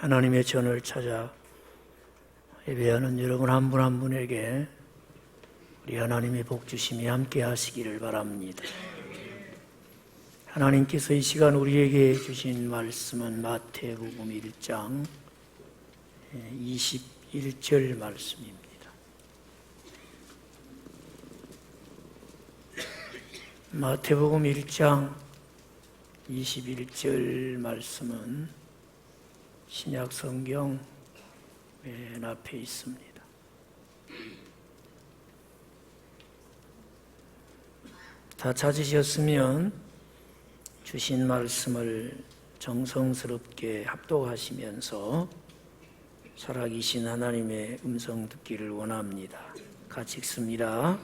하나님의 전을 찾아 예배하는 여러분 한 분 한 분에게 우리 하나님의 복 주심이 함께 하시기를 바랍니다. 하나님께서 이 시간 우리에게 주신 말씀은 마태복음 1장 21절 말씀입니다. 마태복음 1장 21절 말씀은 신약 성경 맨 앞에 있습니다. 다 찾으셨으면 주신 말씀을 정성스럽게 합독하시면서 살아계신 하나님의 음성 듣기를 원합니다. 같이 읽습니다.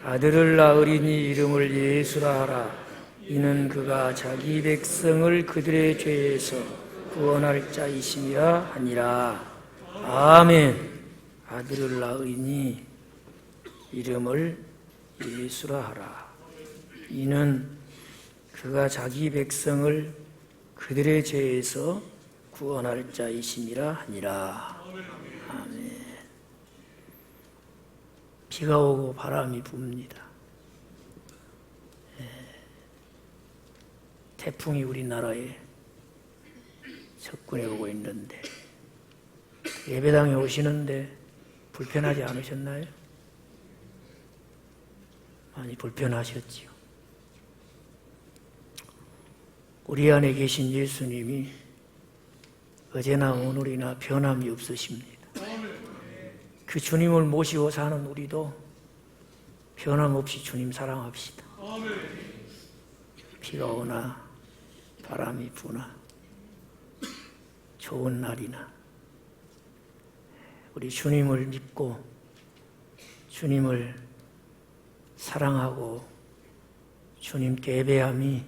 아들을 낳으리니 이름을 예수라 하라. 이는 그가 자기 백성을 그들의 죄에서 구원할 자이심이라 하니라. 아멘. 아들을 낳으리니 이름을 예수라 하라. 이는 그가 자기 백성을 그들의 죄에서 구원할 자이심이라 하니라. 아멘. 비가 오고 바람이 붑니다. 태풍이 우리나라에 접근해 오고 있는데 예배당에 오시는데 불편하지 않으셨나요? 많이 불편하셨지요. 우리 안에 계신 예수님이 어제나 오늘이나 변함이 없으십니다. 그 주님을 모시고 사는 우리도 변함없이 주님 사랑합시다. 비가 오나 바람이 부나 좋은 날이나 우리 주님을 믿고 주님을 사랑하고 주님께 예배함이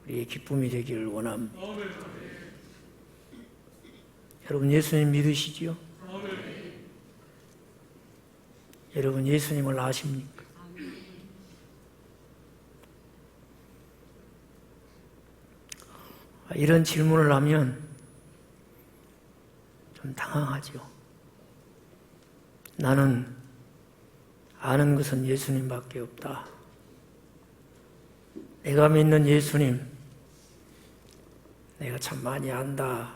우리의 기쁨이 되기를 원합니다. 여러분 예수님 믿으시지요? 여러분 예수님을 아십니까? 이런 질문을 하면 좀 당황하죠. 나는 아는 것은 예수님밖에 없다. 내가 믿는 예수님, 내가 참 많이 안다.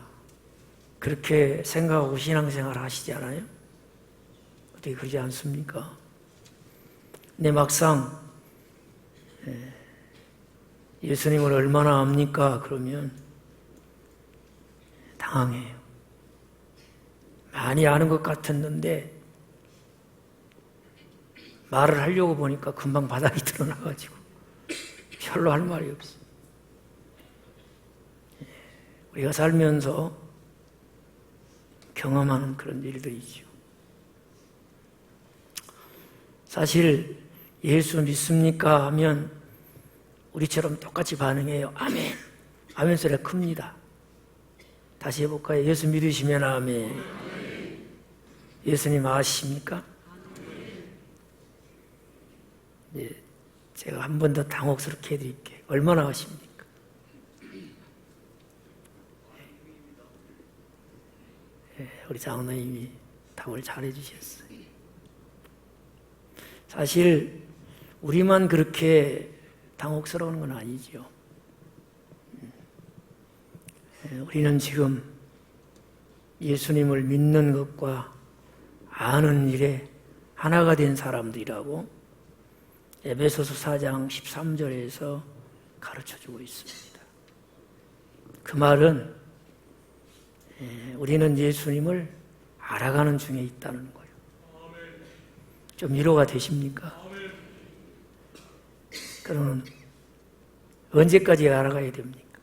그렇게 생각하고 신앙생활 하시지 않아요? 어떻게 그러지 않습니까? 근데 막상 예수님을 얼마나 압니까? 그러면 당황해요. 많이 아는 것 같았는데 말을 하려고 보니까 금방 바닥이 드러나가지고 별로 할 말이 없어요. 우리가 살면서 경험하는 그런 일들이죠. 사실 예수 믿습니까? 하면 우리처럼 똑같이 반응해요. 아멘. 아멘 소리가 큽니다. 다시 해볼까요? 예수 믿으시면 아멘. 예수님 아십니까? 네, 제가 한 번 더 당혹스럽게 해드릴게요. 얼마나 아십니까? 우리 장로님이 답을 잘해 주셨어요. 사실 우리만 그렇게 당혹스러운 건 아니죠. 우리는 지금 예수님을 믿는 것과 아는 일에 하나가 된 사람들이라고 에베소서 4장 13절에서 가르쳐주고 있습니다. 그 말은 우리는 예수님을 알아가는 중에 있다는 거예요. 좀 위로가 되십니까? 그러면 언제까지 알아가야 됩니까?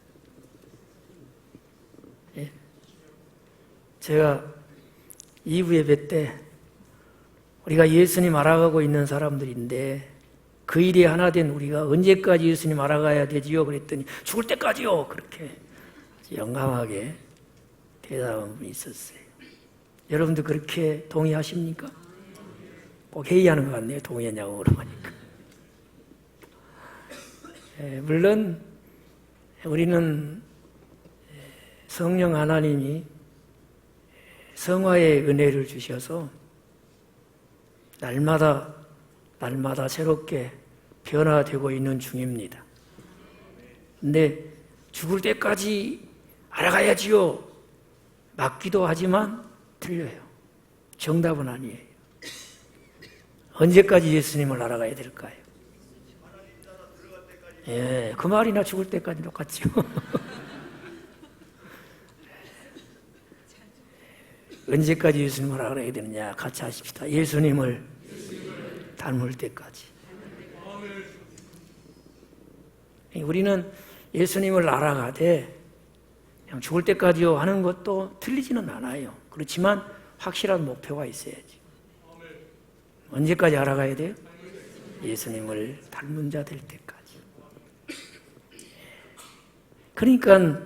예? 제가 2부 예배 때 우리가 예수님 알아가고 있는 사람들인데 그 일이 하나 된 우리가 언제까지 예수님 알아가야 되지요? 그랬더니 죽을 때까지요. 그렇게 영감하게 대답한 분이 있었어요. 여러분도 그렇게 동의하십니까? 꼭 회의하는 것 같네요. 동의하냐고 물어보니까. 물론 우리는 성령 하나님이 성화의 은혜를 주셔서 날마다 새롭게 변화되고 있는 중입니다. 근데 죽을 때까지 알아가야지요. 맞기도 하지만 틀려요. 정답은 아니에요. 언제까지 예수님을 알아가야 될까요? 예, 그 말이나 죽을 때까지 똑같죠. 언제까지 예수님을 알아가야 되느냐? 같이 하십시다. 예수님을 닮을 때까지. 우리는 예수님을 알아가되 그냥 죽을 때까지요 하는 것도 틀리지는 않아요. 그렇지만 확실한 목표가 있어야지. 언제까지 알아가야 돼요? 예수님을 닮은 자 될 때까지. 그러니까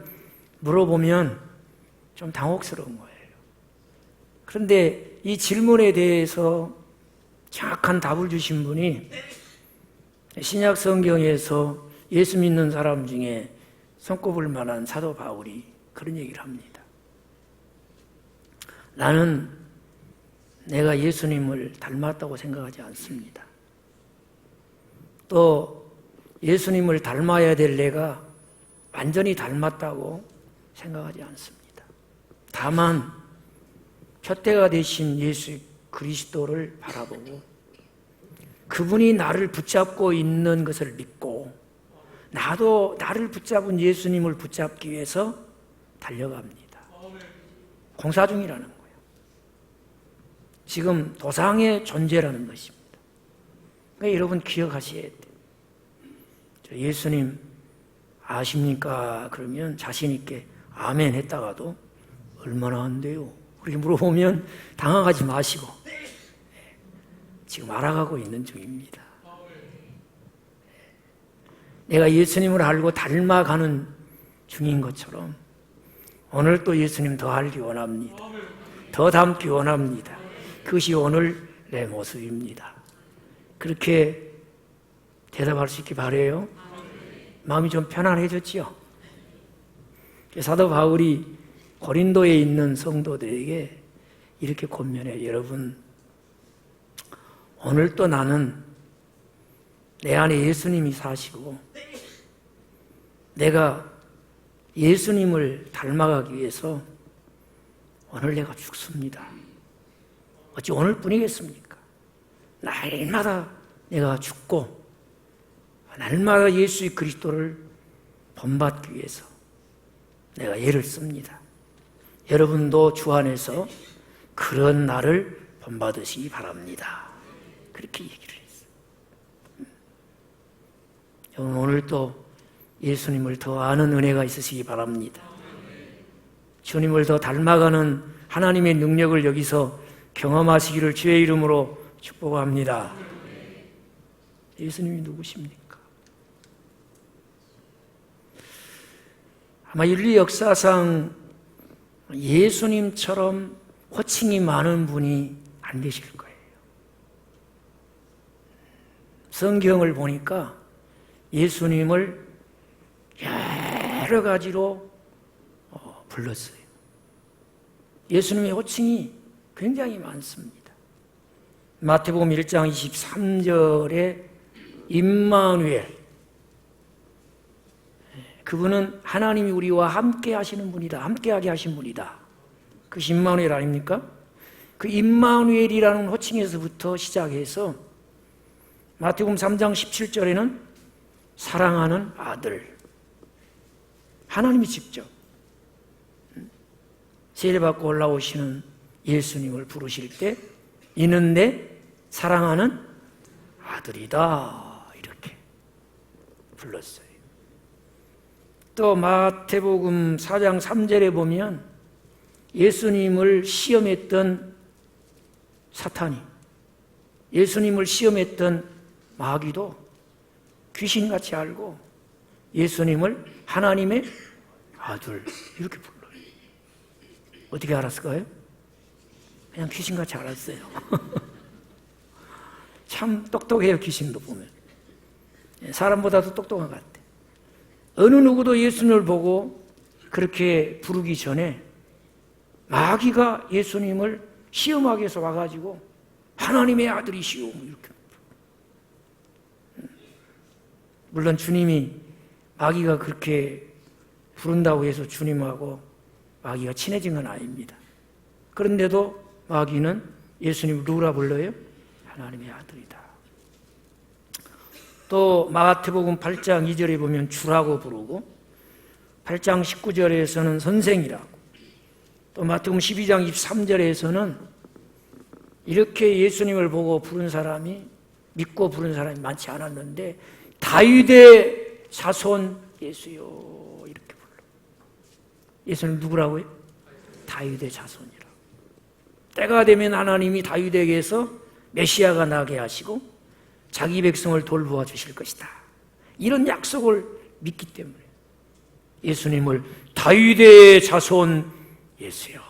물어보면 좀 당혹스러운 거예요. 그런데 이 질문에 대해서 정확한 답을 주신 분이 신약 성경에서 예수 믿는 사람 중에 손꼽을 만한 사도 바울이 그런 얘기를 합니다. 나는 내가 예수님을 닮았다고 생각하지 않습니다. 또 예수님을 닮아야 될 내가 완전히 닮았다고 생각하지 않습니다. 다만 표대가 되신 예수 그리스도를 바라보고 그분이 나를 붙잡고 있는 것을 믿고 나도 나를 붙잡은 예수님을 붙잡기 위해서 달려갑니다. 공사 중이라는 거예요. 지금 도상의 존재라는 것입니다. 그러니까 여러분 기억하셔야 돼요. 예수님 아십니까? 그러면 자신 있게 아멘 했다가도 얼마나 안 돼요? 그렇게 물어보면 당황하지 마시고 지금 알아가고 있는 중입니다. 내가 예수님을 알고 닮아가는 중인 것처럼 오늘 또 예수님 더 알기 원합니다. 더 닮기 원합니다. 그것이 오늘 내 모습입니다. 그렇게 대답할 수 있기 바라요. 마음이 좀 편안해졌지요? 사도 바울이 고린도에 있는 성도들에게 이렇게 권면해요. 여러분, 오늘 또 나는 내 안에 예수님이 사시고 내가 예수님을 닮아가기 위해서 오늘 내가 죽습니다. 어찌 오늘뿐이겠습니까? 날마다 내가 죽고 날마다 예수 그리스도를 본받기 위해서 내가 애를 씁니다. 여러분도 주 안에서 그런 나를 본받으시기 바랍니다. 그렇게 얘기를 했어요. 여러분 오늘 또 예수님을 더 아는 은혜가 있으시기 바랍니다. 주님을 더 닮아가는 하나님의 능력을 여기서 경험하시기를 주의 이름으로 축복합니다. 예수님이 누구십니까? 아마 인류 역사상 예수님처럼 호칭이 많은 분이 안 계실 거예요. 성경을 보니까 예수님을 여러 가지로 불렀어요. 예수님의 호칭이 굉장히 많습니다. 마태복음 1장 23절에 임마누엘, 그분은 하나님이 우리와 함께 하시는 분이다. 함께하게 하신 분이다. 그 임마누엘 아닙니까? 그 임마누엘이라는 호칭에서부터 시작해서 마태복음 3장 17절에는 사랑하는 아들, 하나님이 직접 세례받고 올라오시는 예수님을 부르실 때 이는 내 사랑하는 아들이다 이렇게 불렀어요. 또 마태복음 4장 3절에 보면 예수님을 시험했던 사탄이, 예수님을 시험했던 마귀도 귀신같이 알고 예수님을 하나님의 아들 이렇게 불러요. 어떻게 알았을까요? 그냥 귀신같이 알았어요. 참 똑똑해요. 귀신도 보면 사람보다도 똑똑한 것 같아. 어느 누구도 예수님을 보고 그렇게 부르기 전에 마귀가 예수님을 시험하기 위해서 와가지고 하나님의 아들이시오 이렇게. 물론 주님이 마귀가 그렇게 부른다고 해서 주님하고 마귀가 친해진 건 아닙니다. 그런데도 마귀는 예수님을 누구라 불러요? 하나님의 아들이다. 또 마태복음 8장 2절에 보면 주라고 부르고 8장 19절에서는 선생이라고, 또 마태복음 12장 23절에서는 이렇게 예수님을 보고 부른 사람이, 믿고 부른 사람이 많지 않았는데 다윗의 자손 예수요 이렇게 불러. 예수님 누구라고요? 다윗의 자손이라. 때가 되면 하나님이 다윗에게서 메시아가 나게 하시고 자기 백성을 돌보아 주실 것이다, 이런 약속을 믿기 때문에 예수님을 다윗의 자손 예수요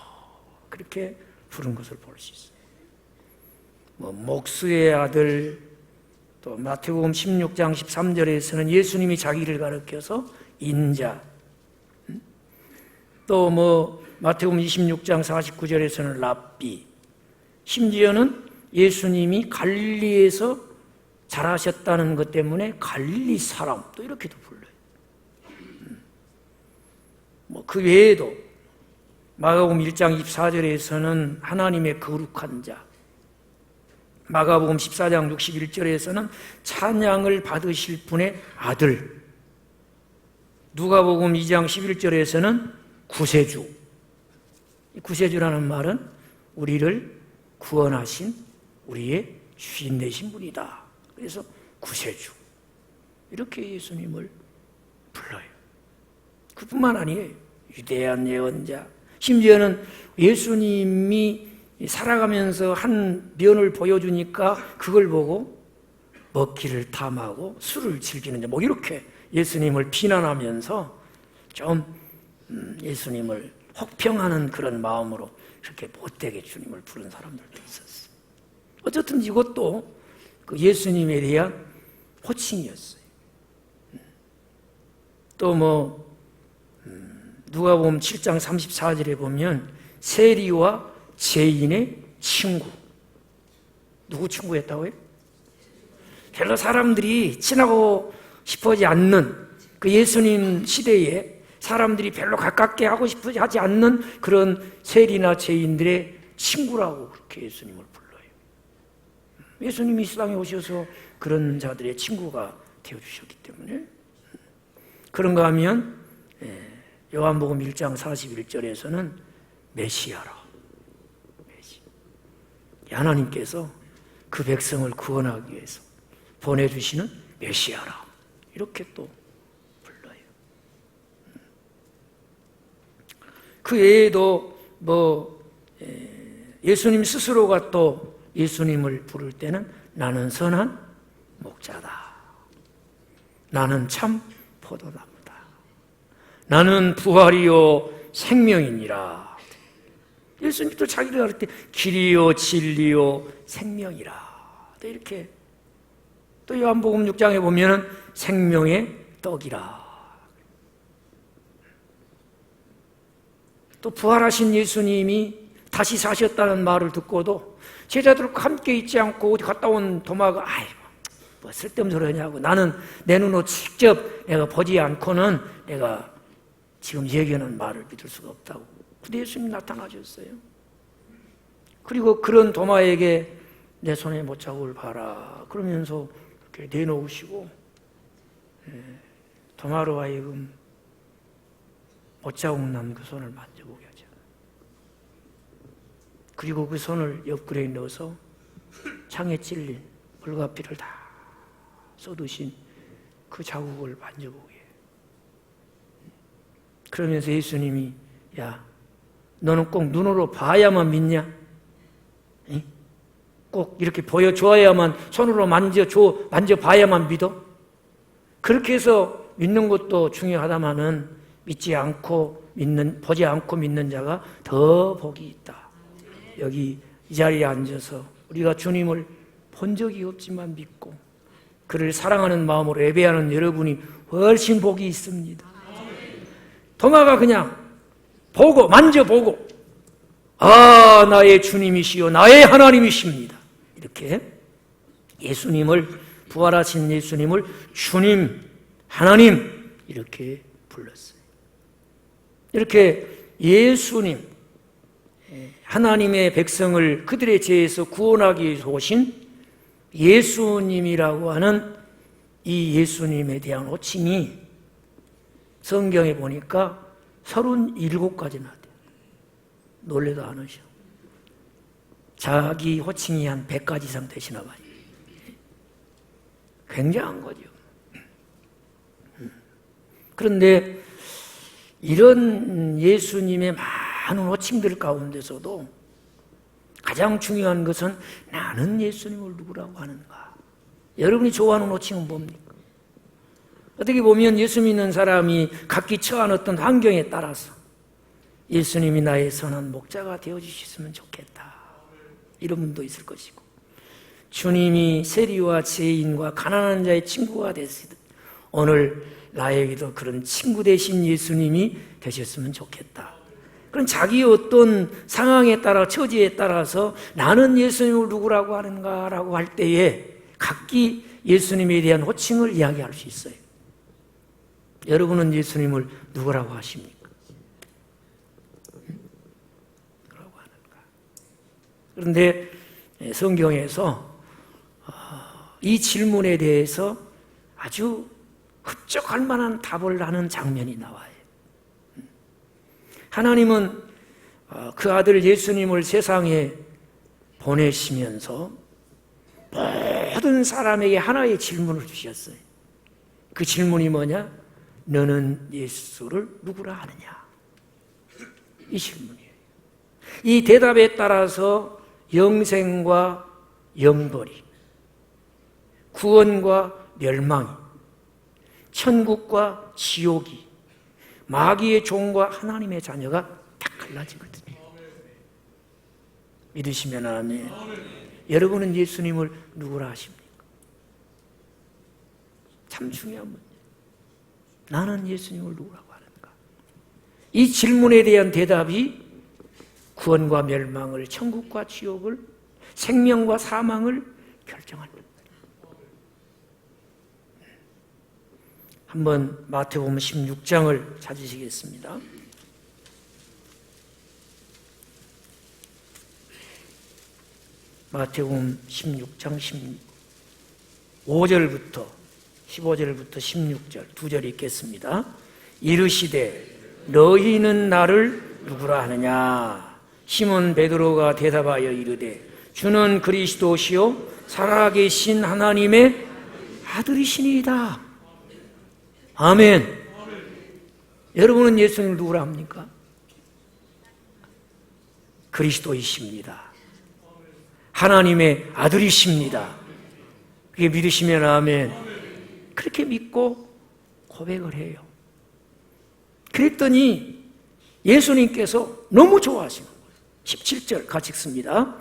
그렇게 부른 것을 볼 수 있어요. 목수의 아들, 또 마태복음 16장 13절에서는 예수님이 자기를 가리켜서 인자, 또 마태복음 26장 49절에서는 랍비, 심지어는 예수님이 갈릴리에서 자라셨다는 것 때문에 갈릴리 사람, 또 이렇게도 불러요. 그 외에도 마가복음 1장 24절에서는 하나님의 거룩한 자, 마가복음 14장 61절에서는 찬양을 받으실 분의 아들, 누가복음 2장 11절에서는 구세주. 구세주라는 말은 우리를 구원하신 우리의 주인 되신 분이다. 그래서 구세주, 이렇게 예수님을 불러요. 그뿐만 아니에요. 위대한 예언자, 심지어는 예수님이 살아가면서 한 면을 보여주니까 그걸 보고 먹기를 탐하고 술을 즐기는 자, 이렇게 예수님을 비난하면서 좀 예수님을 혹평하는 그런 마음으로 이렇게 못되게 주님을 부른 사람들도 있었어요. 어쨌든 이것도 그 예수님에 대한 호칭이었어요. 또 누가복음 7장 34절에 보면 세리와 죄인의 친구. 누구 친구였다고요? 별로 사람들이 친하고 싶어하지 않는 그 예수님 시대에 사람들이 별로 가깝게 하고 싶어하지 하지 않는 그런 세리나 죄인들의 친구라고 그렇게 예수님을 불러요. 예수님이 이 세상에 오셔서 그런 자들의 친구가 되어주셨기 때문에. 그런가 하면 요한복음 1장 41절에서는 메시아라, 하나님께서 그 백성을 구원하기 위해서 보내주시는 메시아라, 이렇게 또 불러요. 그 외에도 예수님 스스로가 또 예수님을 부를 때는 나는 선한 목자다, 나는 참 포도나무다, 나는 부활이요 생명이니라. 예수님도 자기를 할 때 길이요 진리요 생명이라, 또 이렇게, 또 요한복음 6장에 보면은 생명의 떡이라. 또 부활하신 예수님이 다시 사셨다는 말을 듣고도 제자들과 함께 있지 않고 어디 갔다 온 도마가 뭐 쓸데없는 소리 하냐고, 나는 내 눈으로 직접 내가 보지 않고는 내가 지금 얘기하는 말을 믿을 수가 없다고. 근데 예수님이 나타나셨어요. 그리고 그런 도마에게 내 손에 못자국을 봐라 그러면서 이렇게 내놓으시고, 도마로 하여금 못자국 난 그 손을 만져보게 하죠. 그리고 그 손을 옆구리에 넣어서 창에 찔린 불가피를 다 쏟으신 그 자국을 만져보게. 그러면서 예수님이, 야, 너는 꼭 눈으로 봐야만 믿냐? 꼭 이렇게 보여줘야만, 손으로 만져봐야만 믿어? 그렇게 해서 믿는 것도 중요하다마는 믿지 않고 보지 않고 믿는 자가 더 복이 있다. 여기 이 자리에 앉아서 우리가 주님을 본 적이 없지만 믿고 그를 사랑하는 마음으로 예배하는 여러분이 훨씬 복이 있습니다. 도마가 그냥 보고 만져보고 아, 나의 주님이시요 나의 하나님이십니다. 이렇게 예수님을, 부활하신 예수님을 주님, 하나님 이렇게 불렀어요. 이렇게 예수님, 하나님의 백성을 그들의 죄에서 구원하기 위해서 오신 예수님이라고 하는 이 예수님에 대한 호칭이 성경에 보니까 37가지나 돼요. 놀래도 안 하셔. 자기 호칭이 한 100가지 이상 되시나 봐요. 굉장한 거죠. 그런데 이런 예수님의 많은 호칭들 가운데서도 가장 중요한 것은 나는 예수님을 누구라고 하는가. 여러분이 좋아하는 호칭은 뭡니까? 어떻게 보면 예수 믿는 사람이 각기 처한 어떤 환경에 따라서 예수님이 나의 선한 목자가 되어주셨으면 좋겠다, 이런 분도 있을 것이고, 주님이 세리와 죄인과 가난한 자의 친구가 되시듯 오늘 나에게도 그런 친구 되신 예수님이 되셨으면 좋겠다. 그런 자기의 어떤 상황에 따라, 처지에 따라서 나는 예수님을 누구라고 하는가라고 할 때에 각기 예수님에 대한 호칭을 이야기할 수 있어요. 여러분은 예수님을 누구라고 하십니까? 누구라고 하는가? 그런데 성경에서 이 질문에 대해서 아주 흡족할 만한 답을 하는 장면이 나와요. 하나님은 그 아들 예수님을 세상에 보내시면서 모든 사람에게 하나의 질문을 주셨어요. 그 질문이 뭐냐? 너는 예수를 누구라 하느냐? 이 질문이에요. 이 대답에 따라서 영생과 영벌이, 구원과 멸망이, 천국과 지옥이, 마귀의 종과 하나님의 자녀가 딱 갈라지거든요. 믿으시면 아멘. 여러분은 예수님을 누구라 하십니까? 참 중요한 문제. 나는 예수님을 누구라고 하는가? 이 질문에 대한 대답이 구원과 멸망을, 천국과 지옥을, 생명과 사망을 결정합니다. 한번 마태복음 16장을 찾으시겠습니다. 마태복음 16장 15절부터 16절 두 절 읽겠습니다. 이르시되 너희는 나를 누구라 하느냐? 시몬 베드로가 대답하여 이르되 주는 그리스도시요 살아계신 하나님의 아들이시니이다. 아멘. 여러분은 예수님을 누구라 합니까? 그리스도이십니다. 하나님의 아들이십니다. 그게 믿으시면 아멘. 그렇게 믿고 고백을 해요. 그랬더니 예수님께서 너무 좋아하시는 거예요. 17절 같이 읽습니다.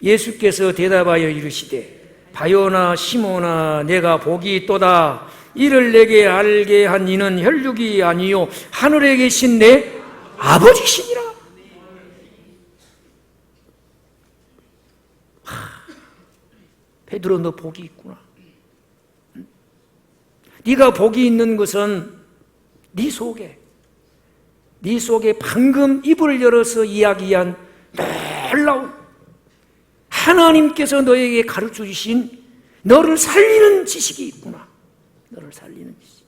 예수께서 대답하여 이르시되 바요나 시몬아 내가 복이 있도다. 이를 내게 알게 한 이는 혈육이 아니요 하늘에 계신 내 아버지시니라. 베드로 너 복이 있구나. 네가 복이 있는 것은 네 속에 방금 입을 열어서 이야기한 놀라운 하나님께서 너에게 가르쳐 주신 너를 살리는 지식이 있구나. 너를 살리는 지식.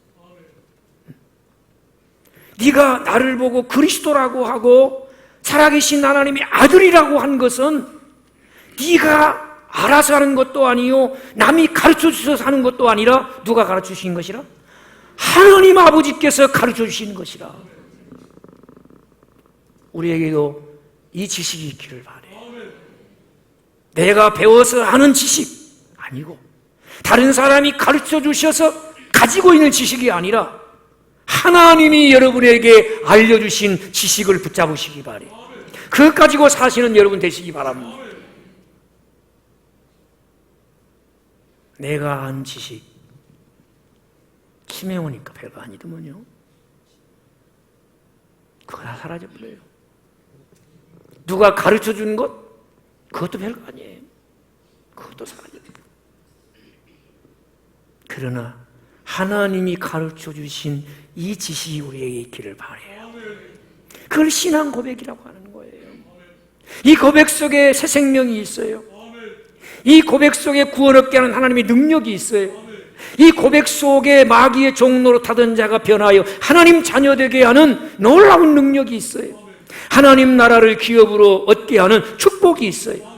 네가 나를 보고 그리스도라고 하고 살아계신 하나님의 아들이라고 한 것은 네가 알아서 하는 것도 아니요 남이 가르쳐 주셔서 하는 것도 아니라 누가 가르쳐 주신 것이라? 하나님 아버지께서 가르쳐 주신 것이라. 우리에게도 이 지식이 있기를 바라요. 내가 배워서 하는 지식 아니고 다른 사람이 가르쳐 주셔서 가지고 있는 지식이 아니라 하나님이 여러분에게 알려주신 지식을 붙잡으시기 바라요. 그것 가지고 사시는 여러분 되시기 바랍니다. 내가 한 지식 치매 오니까 별거 아니더만요. 그거 다 사라져버려요. 누가 가르쳐 주는 것? 그것도 별거 아니에요. 그것도 사랑이에요. 그러나 하나님이 가르쳐 주신 이 지식이 우리에게 있기를 바라요. 그걸 신앙 고백이라고 하는 거예요. 이 고백 속에 새 생명이 있어요. 이 고백 속에 구원 얻게 하는 하나님의 능력이 있어요. 이 고백 속에 마귀의 종로로 타던 자가 변하여 하나님 자녀 되게 하는 놀라운 능력이 있어요. 하나님 나라를 기업으로 얻게 하는 축복이 있어요.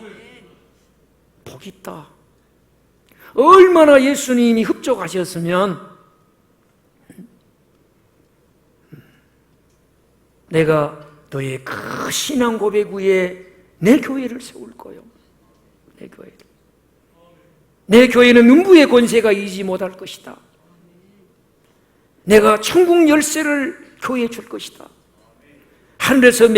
복이 있다. 얼마나 예수님이 흡족하셨으면 내가 너의 그 신앙 고백 위에 내 교회를 세울 거요. 내 교회를. 내 교회는 음부의 권세가 이기지 못할 것이다. 내가 천국 열쇠를 교회에 줄 것이다. 하늘에서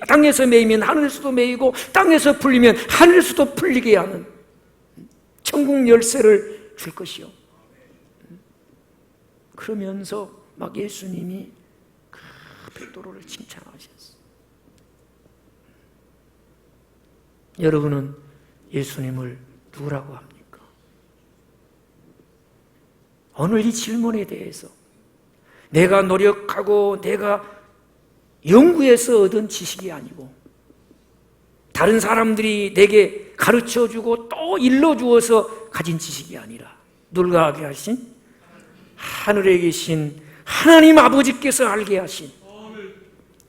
땅에서 매이면 하늘에서도 매이고 땅에서 풀리면 하늘에서도 풀리게 하는 천국 열쇠를 줄 것이요. 그러면서 막 예수님이 그 베드로를 칭찬하셨어요. 여러분은 예수님을 누구라고 합니까? 오늘 이 질문에 대해서 내가 노력하고 내가 연구해서 얻은 지식이 아니고 다른 사람들이 내게 가르쳐주고 또 일러주어서 가진 지식이 아니라 누가 알게 하신? 하늘에 계신 하나님 아버지께서 알게 하신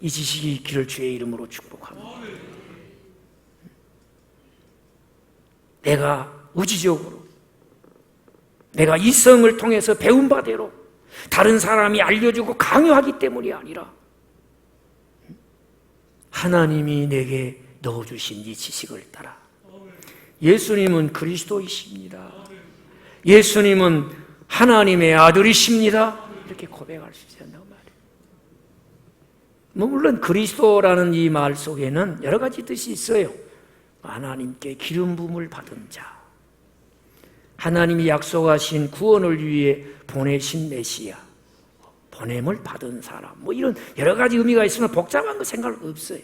이 지식이 있기를 주의 이름으로 축복합니다. 내가 의지적으로 내가 이성을 통해서 배운 바대로 다른 사람이 알려주고 강요하기 때문이 아니라 하나님이 내게 넣어주신 이 지식을 따라 예수님은 그리스도이십니다. 예수님은 하나님의 아들이십니다. 이렇게 고백할 수 있어야 한다고 말이에요. 물론 그리스도라는 이 말 속에는 여러 가지 뜻이 있어요. 하나님께 기름 부음을 받은 자, 하나님이 약속하신 구원을 위해 보내신 메시아, 보냄을 받은 사람, 이런 여러 가지 의미가 있으면 복잡한 거 생각 없어요.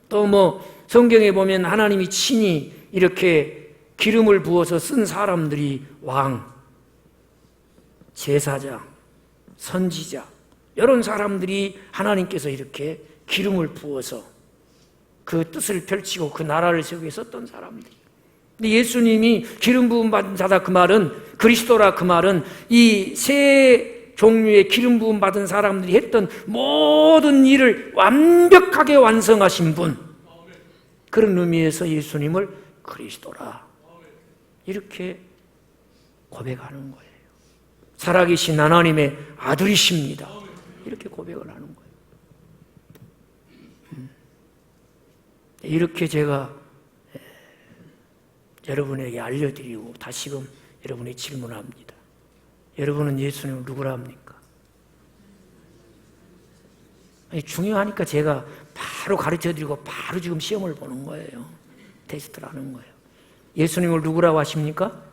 또 성경에 보면 하나님이 친히 이렇게 기름을 부어서 쓴 사람들이 왕, 제사장, 선지자, 이런 사람들이 하나님께서 이렇게 기름을 부어서 그 뜻을 펼치고 그 나라를 세우기 위해 썼던 사람들. 근데 예수님이 기름 부음 받은 자다 그 말은, 그리스도라 그 말은 이 세 종류의 기름 부음 받은 사람들이 했던 모든 일을 완벽하게 완성하신 분, 그런 의미에서 예수님을 그리스도라 이렇게 고백하는 거예요. 살아계신 하나님의 아들이십니다. 이렇게 고백을 하는 거예요. 이렇게 제가 여러분에게 알려드리고 다시금 여러분에게 질문합니다. 여러분은 예수님을 누구라 합니까? 중요하니까 제가 바로 가르쳐드리고 바로 지금 시험을 보는 거예요. 테스트를 하는 거예요. 예수님을 누구라고 하십니까?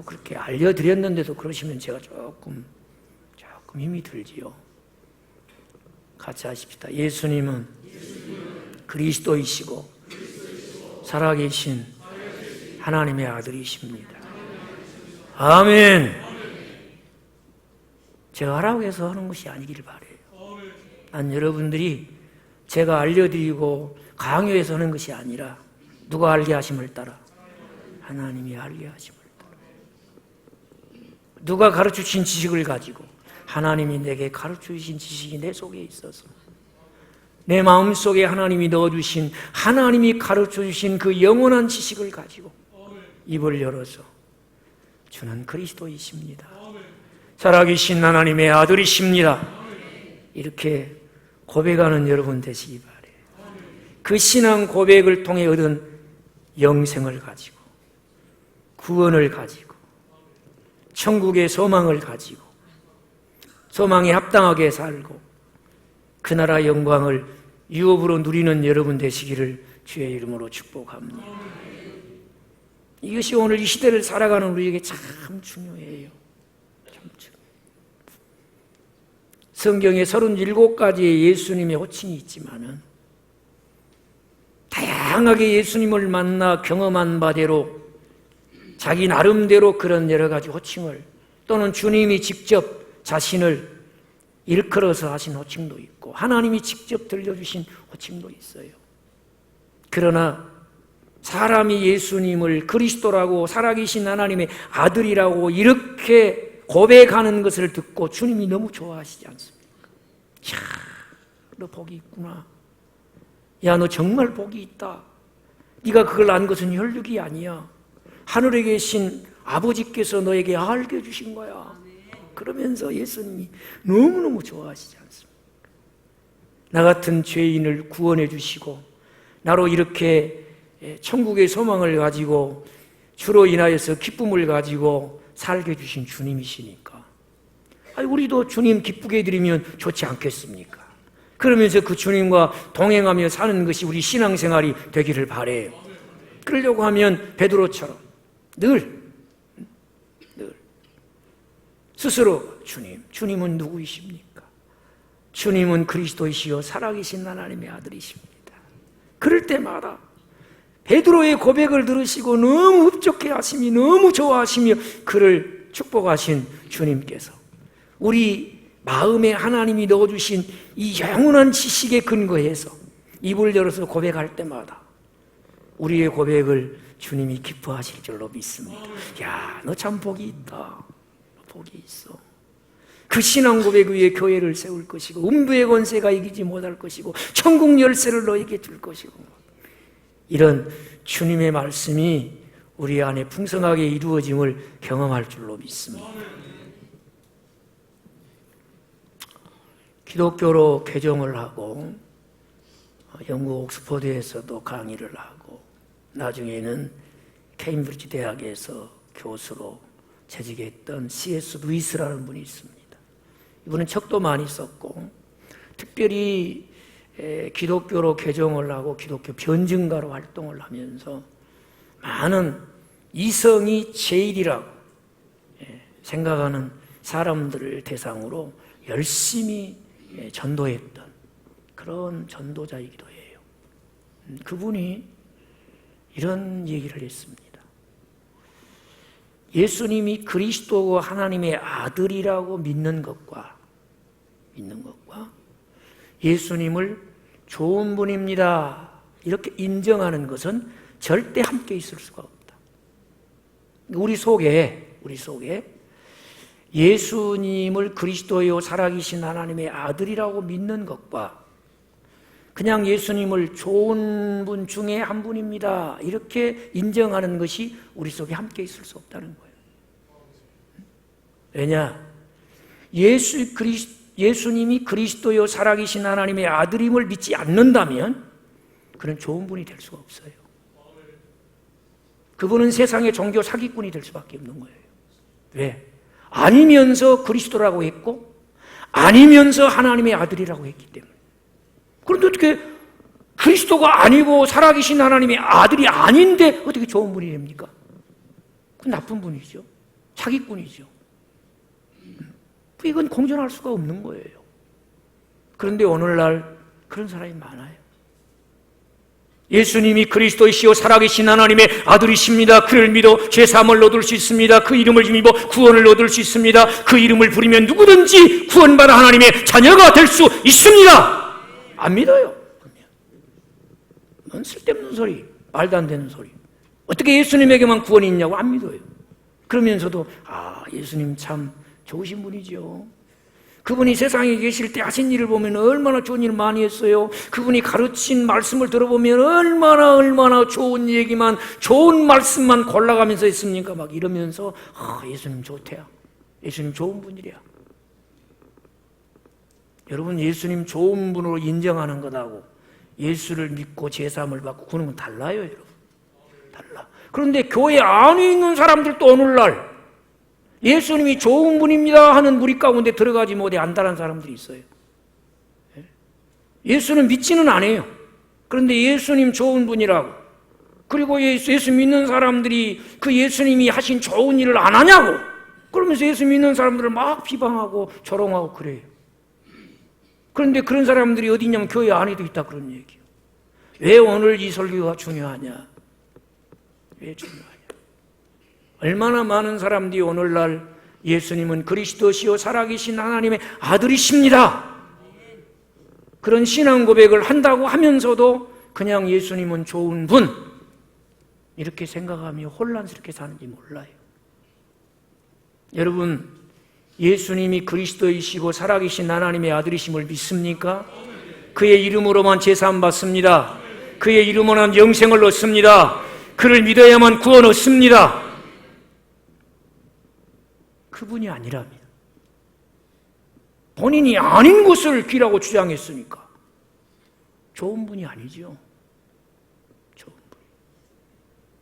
그렇게 알려드렸는데도 그러시면 제가 조금 힘이 들지요. 같이 하십시다. 예수님은 그리스도이시고 살아계신 하나님의 아들이십니다. 아멘. 제가 하라고 해서 하는 것이 아니기를 바라요. 난 여러분들이 제가 알려드리고 강요해서 하는 것이 아니라 누가 알게 하심을 따라 하나님이 알게 하심을 따라 누가 가르쳐주신 지식을 가지고 하나님이 내게 가르쳐주신 지식이 내 속에 있어서 내 마음속에 하나님이 넣어주신 하나님이 가르쳐주신 그 영원한 지식을 가지고 입을 열어서 주는 그리스도이십니다. 살아계신 하나님의 아들이십니다. 이렇게 고백하는 여러분 되시기 바라요. 그 신앙 고백을 통해 얻은 영생을 가지고 구원을 가지고 천국의 소망을 가지고 소망에 합당하게 살고 그 나라 영광을 유업으로 누리는 여러분 되시기를 주의 이름으로 축복합니다. 이것이 오늘 이 시대를 살아가는 우리에게 참 중요해요. 참 중요해요. 성경에 37가지의 예수님의 호칭이 있지만은 다양하게 예수님을 만나 경험한 바대로 자기 나름대로 그런 여러 가지 호칭을, 또는 주님이 직접 자신을 일컬어서 하신 호칭도 있고 하나님이 직접 들려주신 호칭도 있어요. 그러나 사람이 예수님을 그리스도라고, 살아계신 하나님의 아들이라고 이렇게 고백하는 것을 듣고 주님이 너무 좋아하시지 않습니까? 야, 너 복이 있구나. 야, 너 정말 복이 있다. 네가 그걸 안 것은 혈육이 아니야. 하늘에 계신 아버지께서 너에게 알게 해주신 거야. 그러면서 예수님이 너무너무 좋아하시지 않습니까? 나 같은 죄인을 구원해 주시고 나로 이렇게 천국의 소망을 가지고 주로 인하여서 기쁨을 가지고 살게 해주신 주님이시니까 우리도 주님 기쁘게 해드리면 좋지 않겠습니까? 그러면서 그 주님과 동행하며 사는 것이 우리 신앙생활이 되기를 바라요. 그러려고 하면 베드로처럼 늘 스스로 주님은 누구이십니까? 주님은 그리스도이시요 살아계신 하나님의 아들이십니다. 그럴 때마다 베드로의 고백을 들으시고 너무 흡족해 하시며 너무 좋아하시며 그를 축복하신 주님께서 우리 마음에 하나님이 넣어주신 이 영원한 지식에 근거해서 입을 열어서 고백할 때마다 우리의 고백을 주님이 기뻐하실 줄로 믿습니다. 야, 너 참 복이 있다. 복이 있어. 그 신앙 고백 위에 교회를 세울 것이고 음부의 권세가 이기지 못할 것이고 천국 열쇠를 너에게 줄 것이고, 이런 주님의 말씀이 우리 안에 풍성하게 이루어짐을 경험할 줄로 믿습니다. 기독교로 개종을 하고 영국 옥스퍼드에서도 강의를 하고 나중에는 케임브리지 대학에서 교수로 재직했던 C.S. 루이스라는 분이 있습니다. 이분은 책도 많이 썼고 특별히 기독교로 개종을 하고 기독교 변증가로 활동을 하면서 많은 이성이 제일이라고 생각하는 사람들을 대상으로 열심히 전도했던 그런 전도자이기도 해요. 그분이 이런 얘기를 했습니다. 예수님이 그리스도고 하나님의 아들이라고 믿는 것과 예수님을 좋은 분입니다 이렇게 인정하는 것은 절대 함께 있을 수가 없다. 우리 속에 예수님을 그리스도요 살아계신 하나님의 아들이라고 믿는 것과 그냥 예수님을 좋은 분 중에 한 분입니다 이렇게 인정하는 것이 우리 속에 함께 있을 수 없다는 거예요. 왜냐? 예수님이 그리스도요 살아계신 하나님의 아들임을 믿지 않는다면 그는 좋은 분이 될 수가 없어요. 그분은 세상의 종교 사기꾼이 될 수밖에 없는 거예요. 왜? 아니면서 그리스도라고 했고 아니면서 하나님의 아들이라고 했기 때문에. 그런데 어떻게 그리스도가 아니고 살아계신 하나님의 아들이 아닌데 어떻게 좋은 분이 됩니까? 그건 나쁜 분이죠. 사기꾼이죠. 이건 공존할 수가 없는 거예요. 그런데 오늘날 그런 사람이 많아요. 예수님이 그리스도이시오 살아계신 하나님의 아들이십니다. 그를 믿어 죄사함을 얻을 수 있습니다. 그 이름을 힘입어 구원을 얻을 수 있습니다. 그 이름을 부르면 누구든지 구원받아 하나님의 자녀가 될 수 있습니다. 안 믿어요. 그건 쓸데없는 소리, 말도 안 되는 소리. 어떻게 예수님에게만 구원이 있냐고 안 믿어요. 그러면서도 예수님 참 좋으신 분이죠. 그분이 세상에 계실 때 하신 일을 보면 얼마나 좋은 일 많이 했어요. 그분이 가르친 말씀을 들어보면 얼마나 좋은 얘기만, 좋은 말씀만 골라가면서 했습니까? 막 이러면서 예수님 좋대요. 예수님 좋은 분이래요. 여러분, 예수님 좋은 분으로 인정하는 것하고 예수를 믿고 제사함을 받고 그런 건 달라요, 여러분. 달라. 그런데 교회 안에 있는 사람들도 오늘날 예수님이 좋은 분입니다 하는 무리 가운데 들어가지 못해 안달한 사람들이 있어요. 예수는 믿지는 않아요. 그런데 예수님 좋은 분이라고, 그리고 예수 믿는 사람들이 그 예수님이 하신 좋은 일을 안 하냐고 그러면서 예수 믿는 사람들을 막 비방하고 조롱하고 그래요. 그런데 그런 사람들이 어디 있냐면 교회 안에도 있다 그런 얘기예요. 왜 오늘 이 설교가 중요하냐? 왜 중요하냐? 얼마나 많은 사람들이 오늘날 예수님은 그리스도시요 살아계신 하나님의 아들이십니다, 그런 신앙 고백을 한다고 하면서도 그냥 예수님은 좋은 분 이렇게 생각하며 혼란스럽게 사는지 몰라요. 여러분, 예수님이 그리스도이시고 살아계신 하나님의 아들이심을 믿습니까? 그의 이름으로만 제사함 받습니다. 그의 이름으로만 영생을 얻습니다. 그를 믿어야만 구원 얻습니다. 그분이 아니라면, 본인이 아닌 것을 귀라고 주장했으니까 좋은 분이 아니죠. 좋은 분.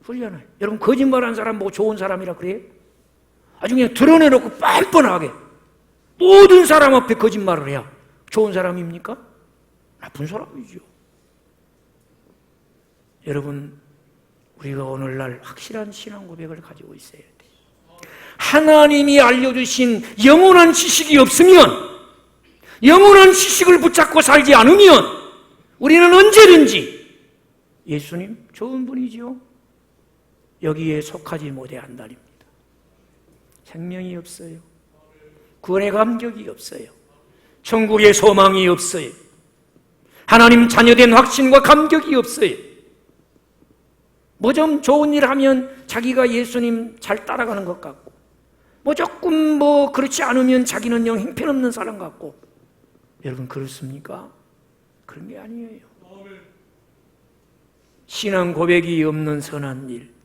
그러잖아요. 여러분, 거짓말하는 사람 보고 좋은 사람이라 그래요? 아주 그냥 드러내놓고 뻔뻔하게 모든 사람 앞에 거짓말을 해야 좋은 사람입니까? 나쁜 사람이죠. 여러분, 우리가 오늘날 확실한 신앙 고백을 가지고 있어야 돼요. 하나님이 알려주신 영원한 지식이 없으면, 영원한 지식을 붙잡고 살지 않으면 우리는 언제든지 예수님 좋은 분이죠, 여기에 속하지 못해 한다입니다. 생명이 없어요. 구원의 감격이 없어요. 천국의 소망이 없어요. 하나님 자녀된 확신과 감격이 없어요. 뭐 좀 좋은 일 하면 자기가 예수님 잘 따라가는 것 같고, 뭐 조금 그렇지 않으면 자기는 영 형편없는 사람 같고. 여러분, 그렇습니까? 그런 게 아니에요. 신앙 고백이 없는 선한 일,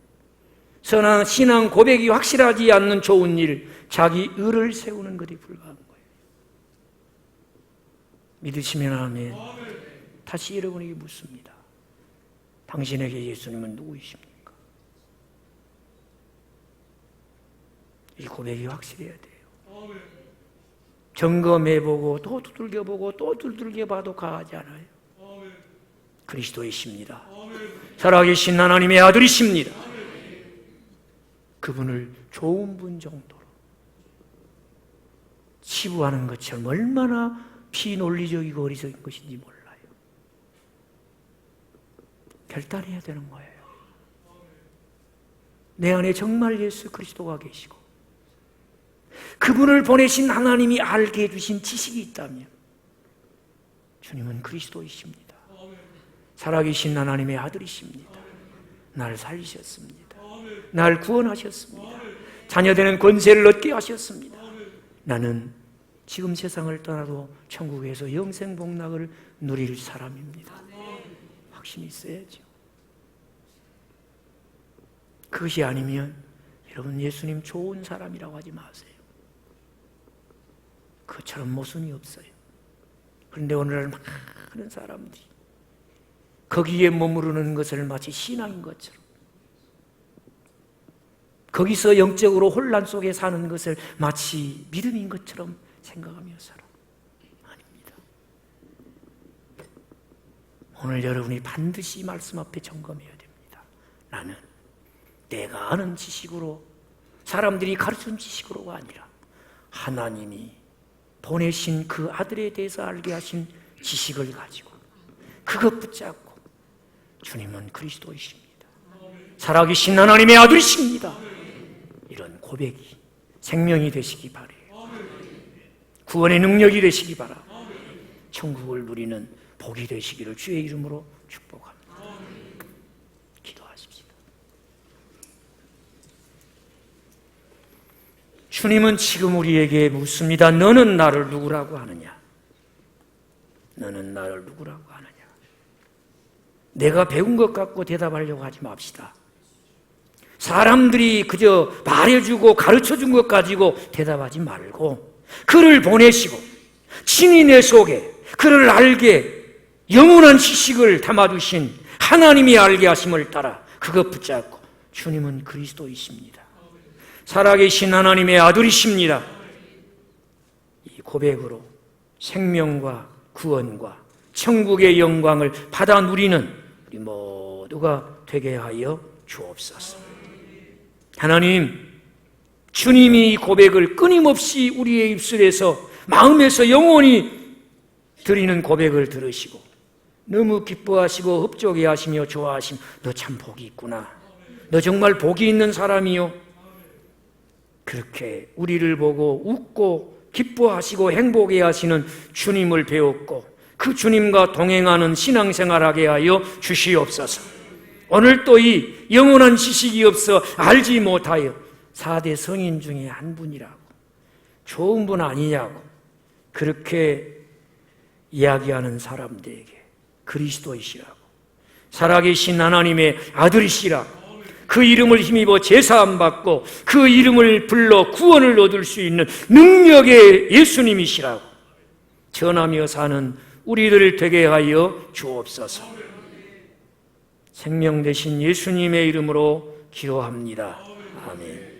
선한 신앙 고백이 확실하지 않는 좋은 일, 자기 의를 세우는 것에 불과한 거예요. 믿으시면 아멘. 다시 여러분에게 묻습니다. 당신에게 예수님은 누구이십니까? 이 고백이 확실해야 돼요. 점검해보고 또 두들겨보고 또 두들겨봐도 가하지 않아요. 그리스도이십니다. 살아계신 하나님의 아들이십니다. 그분을 좋은 분 정도로 치부하는 것처럼 얼마나 비논리적이고 어리석은 것인지 몰라요. 결단해야 되는 거예요. 내 안에 정말 예수 그리스도가 계시고 그분을 보내신 하나님이 알게 해주신 지식이 있다면, 주님은 그리스도이십니다. 살아계신 하나님의 아들이십니다. 날 살리셨습니다. 날 구원하셨습니다. 자녀되는 권세를 얻게 하셨습니다. 나는 지금 세상을 떠나도 천국에서 영생 복락을 누릴 사람입니다. 확신이 있어야죠. 그것이 아니면 여러분, 예수님 좋은 사람이라고 하지 마세요. 그처럼 모순이 없어요. 그런데 오늘날 많은 사람들이 거기에 머무르는 것을 마치 신앙인 것처럼, 거기서 영적으로 혼란 속에 사는 것을 마치 믿음인 것처럼 생각하며 살아. 아닙니다. 오늘 여러분이 반드시 말씀 앞에 점검해야 됩니다. 나는 내가 아는 지식으로, 사람들이 가르친 지식으로가 아니라 하나님이 보내신 그 아들에 대해서 알게 하신 지식을 가지고 그것 붙잡고, 주님은 그리스도이십니다. 살아계신 하나님의 아들이십니다. 이런 고백이 생명이 되시기 바라요. 구원의 능력이 되시기 바라. 천국을 누리는 복이 되시기를 주의 이름으로 축복합니다. 기도하십시다. 주님은 지금 우리에게 묻습니다. 너는 나를 누구라고 하느냐? 너는 나를 누구라고 하느냐? 내가 배운 것 갖고 대답하려고 하지 맙시다. 사람들이 그저 말해주고 가르쳐준 것 가지고 대답하지 말고, 그를 보내시고 친히 내 속에 그를 알게 영원한 지식을 담아주신 하나님이 알게 하심을 따라 그것 붙잡고, 주님은 그리스도이십니다. 살아계신 하나님의 아들이십니다. 이 고백으로 생명과 구원과 천국의 영광을 받아 누리는 우리 모두가 되게 하여 주옵소서. 하나님, 주님이 이 고백을 끊임없이 우리의 입술에서, 마음에서 영원히 드리는 고백을 들으시고 너무 기뻐하시고 흡족해 하시며 좋아하시며 너 참 복이 있구나. 너 정말 복이 있는 사람이요. 그렇게 우리를 보고 웃고 기뻐하시고 행복해 하시는 주님을 배웠고 그 주님과 동행하는 신앙생활하게 하여 주시옵소서. 오늘 또 이 영원한 지식이 없어 알지 못하여 4대 성인 중에 한 분이라고, 좋은 분 아니냐고 그렇게 이야기하는 사람들에게 그리스도이시라고, 살아계신 하나님의 아들이시라고, 그 이름을 힘입어 제사함 받고 그 이름을 불러 구원을 얻을 수 있는 능력의 예수님이시라고 전하며 사는 우리들을 되게 하여 주옵소서. 생명 되신 예수님의 이름으로 기도합니다. 아멘.